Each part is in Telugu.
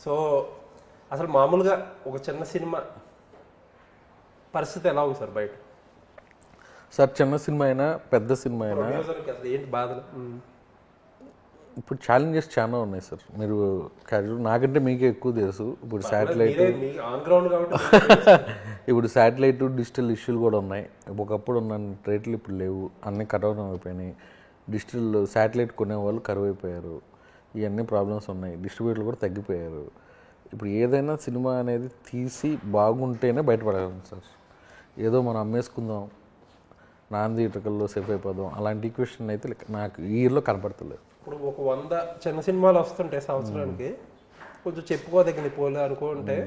సో అసలు మామూలుగా ఒక చిన్న సినిమా పరిస్థితి ఎలా ఉంది సార్ బయట? సార్ చిన్న సినిమా అయినా పెద్ద సినిమా అయినా అసలు ఏంటి బాధలు? ఇప్పుడు ఛాలెంజెస్ చాలా ఉన్నాయి సార్. మీరు నాకంటే మీకే ఎక్కువ తెలుసు. ఇప్పుడు శాటిలైట్ ఇప్పుడు శాటిలైట్ డిజిటల్ ఇష్యూలు కూడా ఉన్నాయి. ఒకప్పుడు ఉన్న రేట్లు ఇప్పుడు లేవు, అన్నీ కట్ అయిపోయినాయి. డిజిటల్ శాటిలైట్ కొనేవాళ్ళు కరువు అయిపోయారు. ఇవన్నీ ప్రాబ్లమ్స్ ఉన్నాయి. డిస్ట్రిబ్యూటర్లు కూడా తగ్గిపోయారు. ఇప్పుడు ఏదైనా సినిమా అనేది తీసి బాగుంటేనే బయటపడగలం సార్. ఏదో మనం అమ్మేసుకుందాం, నాన్ థియేటర్కల్లో సేఫ్ అయిపోదాం, అలాంటి ఈక్వేషన్ అయితే నాకు ఈ ఇయర్లో కనపడతలేదు. ఇప్పుడు ఒక 100 చిన్న సినిమాలు వస్తుంటాయి సంవత్సరానికి, కొంచెం చెప్పుకోదగింది పోలే అనుకుంటే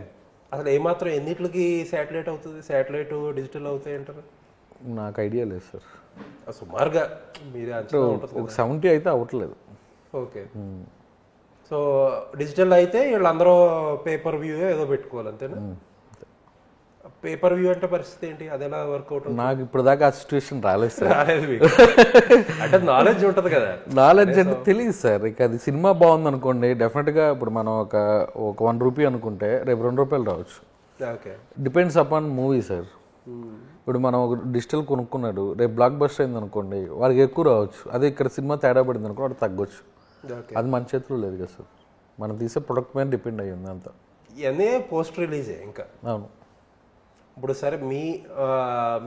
అసలు ఏమాత్రం ఎన్నిటికి శాటిలైట్ అవుతుంది, శాటిలైట్ డిజిటల్ అవుతాయి అంటారు? నాకు ఐడియా లేదు సార్. సుమారుగా మీరు ఒక 70 అయితే అవ్వట్లేదు. ఓకే. సో డిజిటల్ అయితే వీళ్ళందరూ పేపర్ వ్యూ ఏదో పెట్టుకోవాలి అంతేనా? పేపర్ వ్యూ అంటే పరిస్థితి ఏంటి, అది ఎలా వర్కౌట్? నాకు ఇప్పుడు దాకా ఆ సిచ్యువేషన్ రాలేదు సార్. అంటే నాలెడ్జ్ ఉంటుంది కదా. నాలెడ్జ్ అంటే తెలియదు సార్. ఇక అది సినిమా బాగుంది అనుకోండి, డెఫినెట్గా ఇప్పుడు మనం ఒక ₹1 అనుకుంటే రేపు ₹2 రావచ్చు. Okay, depends upon movie sir. ఇప్పుడు మనం ఒక డిజిటల్ కొనుక్కున్నాడు, రేపు బ్లాక్ బస్టర్ అయింది అనుకోండి, వాడికి ఎక్కువ రావచ్చు. అదే ఇక్కడ సినిమా తేడా పడింది అనుకో, వాడు తగ్గొచ్చు. అది మన చేతిలో లేదు కదా సార్. మనం తీసే ప్రొడక్ట్ మీద డిపెండ్ అయ్యి ఉంది అంతా. ఇవన్నీ పోస్ట్ రిలీజే ఇంకా. అవును. ఇప్పుడు సరే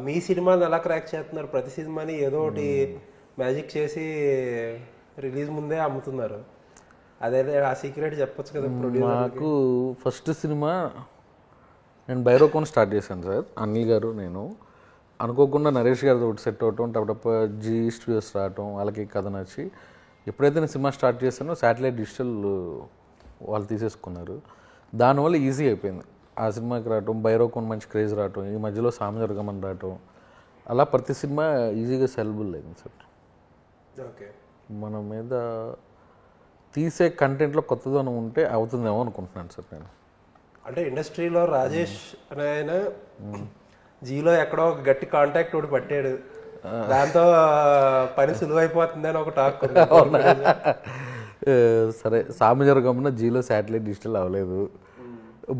మీ సినిమాని ఎలా క్రాక్ చేస్తున్నారు? ప్రతి సినిమాని ఏదో ఒకటి మ్యాజిక్ చేసి రిలీజ్ ముందే అమ్ముతున్నారు. అదే ఆ సీక్రెట్ చెప్పొచ్చు కదా. నాకు ఫస్ట్ సినిమా నేను బైరోకోన్ స్టార్ట్ చేశాను సార్. అనిల్ గారు నేను అనుకోకుండా నరేష్ గారితో ఒకటి సెట్ అవటం, టప్ జీ స్టూడియోస్ రావటం, వాళ్ళకి కథ నచ్చి ఎప్పుడైతే నేను సినిమా స్టార్ట్ చేశానో శాటిలైట్ డిజిటల్ వాళ్ళు తీసేసుకున్నారు. దానివల్ల ఈజీ అయిపోయింది ఆ సినిమాకి రావటం. బైరోకోన్ మంచి క్రేజ్ రావటం, ఈ మధ్యలో సామజర్గమని రావటం, అలా ప్రతి సినిమా ఈజీగా సెలబుల్ అయింది సార్. ఓకే, మన మీద తీసే కంటెంట్లో కొత్తదనం ఉంటే అవుతుందేమో అనుకుంటున్నాను సార్ నేను. అంటే ఇండస్ట్రీలో రాజేష్ అనే ఆయన జీలో ఎక్కడో ఒక గట్టి కాంటాక్ట్ ఒకటి పట్టాడు, దాంతో పని సులువైపోతుంది అని ఒక టాక్. సరే, సామజర్గమన జీలో శాటిలైట్ డిజిటల్ అవ్వలేదు,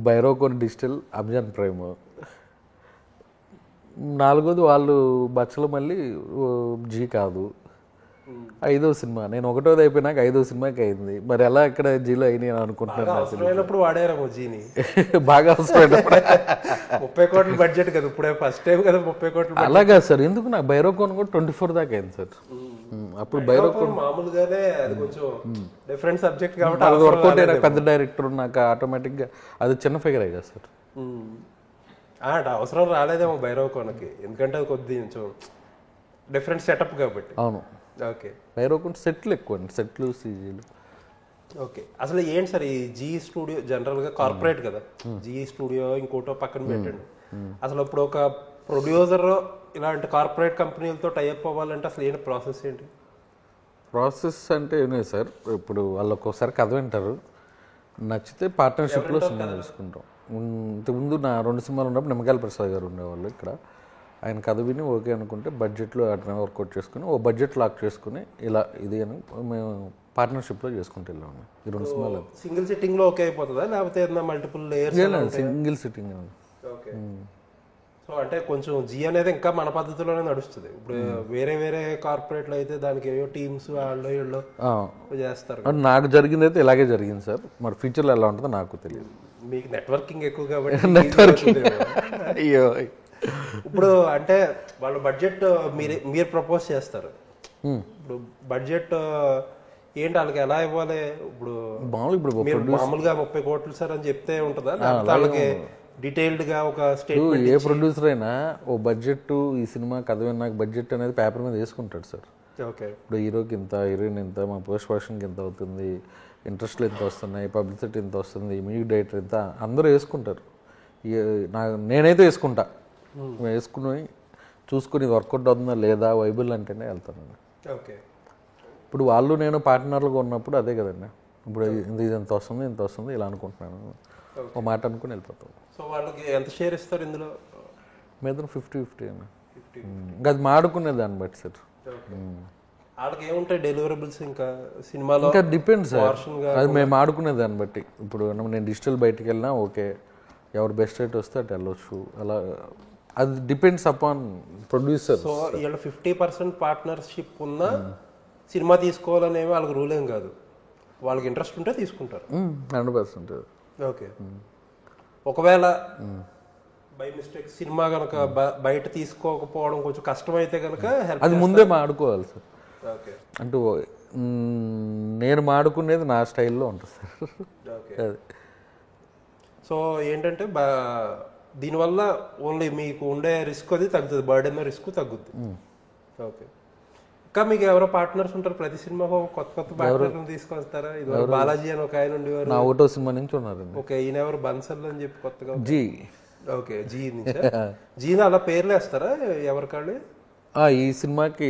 బైరోకోన్ డిజిటల్ అమెజాన్ ప్రైమ్. 4వది వాళ్ళు బచ్చలు మళ్ళీ జీ కాదు. 5వ సినిమా నేను 1వది అయిపోయినాక 5వ సినిమాకి అయింది. మరి ఎలా ఇక్కడ జీలో అయినాయి అని అనుకుంటున్నాను. అవసరమైనప్పుడు వాడారేమో జీని, బాగా అవసరమైనప్పుడు. 30 కోట్ల బడ్జెట్ కదా, ఇప్పుడే ఫస్ట్ టైం కదా 30 కోట్లు. అలాగా సార్, ఎందుకు నాకు బైరోకోన్ కూడా 24 దాకా అయింది సార్. అప్పుడు బైరోకోన్ మామూలుగానే అది కొంచెం డిఫరెంట్ సబ్జెక్ట్ కాబట్టి అది వర్కౌట్ అయినా పెద్ద డైరెక్టర్ నాకు ఆటోమేటిక్గా అది చిన్న ఫిగర్ అయ్యా సార్. అవసరం రాలేదేమో బైరోకోన్కి, ఎందుకంటే అది కొంచెం డిఫరెంట్ సెటప్ కాబట్టి. అవును. ఓకే, బైరోకోన్ సెట్లు ఎక్కువ అండి, సెట్లు సీజీలు. ఓకే, అసలు ఏంటి సార్ ఈ జీ స్టూడియో జనరల్గా కార్పొరేట్ కదా, జీ స్టూడియో ఇంకోటో పక్కన పెట్టండి. అసలు ఇప్పుడు ఒక ప్రొడ్యూసర్ ఇలాంటి కార్పొరేట్ కంపెనీలతో టైఅప్ అవ్వాలంటే అసలు ఏంటి ప్రాసెస్ ఏంటి? ప్రాసెస్ అంటే ఏమే సార్, ఇప్పుడు వాళ్ళు ఒక్కోసారి కథ వింటారు, నచ్చితే పార్ట్నర్షిప్లో సినిమా తీసుకుంటాం. ఇంతకుముందు నా 2 సినిమాలు ఉన్నప్పుడు నిమ్మకాయల ప్రసాద్ గారు ఉండేవాళ్ళు ఇక్కడ. ఆయన కథ విని ఓకే అనుకుంటే బడ్జెట్లో అట్లా వర్కౌట్ చేసుకుని ఓ బడ్జెట్ లాక్ చేసుకుని ఇలా ఇది అని మేము పార్ట్నర్షిప్లో చేసుకుంటూ వెళ్ళాము ఈ 2 సినిమాలు. సింగిల్ సిట్టింగ్లో ఓకే అయిపోతుందా, లేకపోతే multiple layers? Single sitting. Okay, so అంటే కొంచెం జీ అనేది ఇంకా మన పద్ధతిలోనే నడుస్తుంది. ఇప్పుడు వేరే వేరే కార్పొరేట్లు అయితే దానికి ఏవో టీమ్స్ వాళ్ళు వీళ్ళు చేస్తారు. నాకు జరిగింది అయితే ఇలాగే జరిగింది సార్. మరి ఫ్యూచర్లో ఎలా ఉంటుందో నాకు తెలియదు. మీకు నెట్వర్కింగ్ ఎక్కువ కాబట్టి నెట్వర్కింగ్. అయ్యో, ఇప్పుడు అంటే వాళ్ళ బడ్జెట్ మీరు ప్రపోజ్ చేస్తారు. ఇప్పుడు బడ్జెట్ ఏంటి వాళ్ళకి ఎలా ఇవ్వాలి? ఇప్పుడు మామూలుగా 30 కోట్లు సార్ అని చెప్తే ఉంటుందా, వాళ్ళకి డీటెయిల్డ్ గా ఒక స్టేట్మెంట్? ఏ ప్రొడ్యూసర్ అయినా ఓ బడ్జెట్, ఈ సినిమా కథ విన్నాక బడ్జెట్ అనేది పేపర్ మీద వేసుకుంటాడు సార్. ఓకే, ఇప్పుడు హీరోకి ఇంత, హీరోయిన్ ఇంత, మా పోస్ట్ ప్రొడక్షన్కి ఎంత అవుతుంది, ఇంట్రెస్ట్లు ఎంత వస్తున్నాయి, పబ్లిసిటీ ఎంత వస్తుంది, మ్యూజిక్ డైరెక్టర్ ఎంత, అందరూ వేసుకుంటారు. నేనైతే వేసుకుంటా. వేసుకుని చూసుకుని వర్కౌట్ అవుతుందా లేదా, వైబుల్ అంటేనే వెళ్తానండి. ఓకే, ఇప్పుడు వాళ్ళు నేను పార్ట్నర్లుగా ఉన్నప్పుడు అదే కదండి. ఇప్పుడు ఇది ఎంత వస్తుంది, ఇంత వస్తుంది ఇలా అనుకుంటున్నాను, ఒక మాట అనుకుని వెళ్ళిపోతాం. సో వాళ్ళకి ఎంత షేర్ ఇస్తారు ఇందులో? మీద 50-50 అన్న. ఇంకా అది మాడుకునే దాన్ని బట్టి సార్. వాళ్ళకి ఏముంటాయి డెలివరబుల్స్ ఇంకా సినిమాలో ఇంకా డిపెండ్స్ సార్, portion గా అది మేము ఆడుకునే దాన్ని బట్టి. ఇప్పుడు నేను డిజిటల్ బయటికి వెళ్ళినా ఓకే, ఎవరు బెస్ట్ రేట్ వస్తే అటు వెళ్ళొచ్చు, అలా అది డిపెండ్స్ అపాన్ ప్రొడ్యూసర్. సో వీళ్ళ 50% పార్ట్నర్షిప్ ఉన్న సినిమా తీసుకోవాలనేవి వాళ్ళకి రూల్ ఏం కాదు, వాళ్ళకి ఇంట్రెస్ట్ ఉంటే తీసుకుంటారు. 100%. ఓకే. ఒకవేళ బై మిస్టేక్ సినిమా కనుక బయట తీసుకోకపోవడం కొంచెం కష్టమైతే కనుక అది ముందే మాడుకోవాలి సార్. ఓకే. అంటూ నేను మాడుకునేది నా స్టైల్లో ఉంటుంది సార్. ఓకే. అది సో ఏంటంటే దీనివల్ల ఓన్లీ మీకు ఉండే రిస్క్ అది తగ్గుతుంది, బర్డెన్ రిస్క్ తగ్గుద్ది. ఓకే. ఇంకా మీకు ఎవరో పార్ట్నర్స్ ఉంటారు ప్రతి సినిమాకు కొత్త కొత్త పార్ట్నర్లను తీసుకొస్తారా? ఇది బాలాజీ అని ఒక ఆయన ఉండేవారు, నా ఒకటో సినిమా నుంచి ఉన్నారండి. ఓకే. ఈయన ఎవరు బన్సల్ అని చెప్పి కొత్తగా. జీ. ఓకే. జీ నుంచి. జీని అలా పేర్లు వేస్తారా ఎవరికాళ్ళు? ఈ సినిమాకి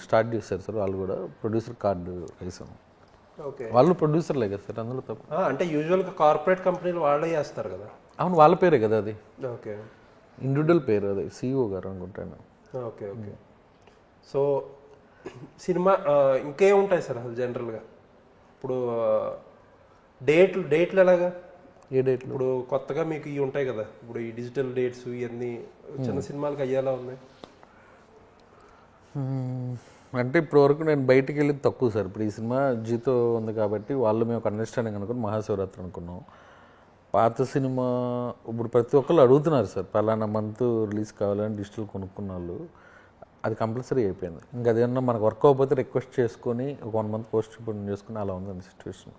స్టార్ట్ చేశారు సార్ వాళ్ళు కూడా, ప్రొడ్యూసర్ కార్డు వేసాం. ఓకే. వాళ్ళు ప్రొడ్యూసర్లే కదా సార్, అందులో తప్ప. అంటే యూజువల్గా కార్పొరేట్ కంపెనీలు వాళ్ళే చేస్తారు కదా. అవును, వాళ్ళ పేరే కదా అది, ఓకే. ఇండివిజువల్ పేరు అది, సిఇఓ గారు అనుకుంటాను. ఓకే. ఓకే. సో సినిమా ఇంకేముంటాయి సార్ అసలు జనరల్గా? ఇప్పుడు డేట్లు ఎలాగా? ఏ డేట్లు? ఇప్పుడు కొత్తగా మీకు ఇవి ఉంటాయి కదా, ఇప్పుడు ఈ డిజిటల్ డేట్స్ ఇవన్నీ చిన్న సినిమాలకు అయ్యేలా ఉన్నాయి. అంటే ఇప్పటి వరకు నేను బయటికి వెళ్ళేది తక్కువ సార్. ఇప్పుడు ఈ సినిమా జీతో ఉంది కాబట్టి వాళ్ళు మేము ఒక అండర్స్టాండింగ్ అనుకుని మహాశివరాత్రి అనుకున్నాం. పాత సినిమా ఇప్పుడు ప్రతి ఒక్కళ్ళు అడుగుతున్నారు సార్, పలానా మంత్ రిలీజ్ కావాలని డిజిటల్ కొనుక్కున్న వాళ్ళు, అది కంపల్సరీ అయిపోయింది. ఇంకా అదేమన్నా మనకు వర్క్ అవ్వకపోతే రిక్వెస్ట్ చేసుకొని ఒక 1 month పోస్ట్ చేసుకుని అలా ఉందండి సిచ్యువేషన్.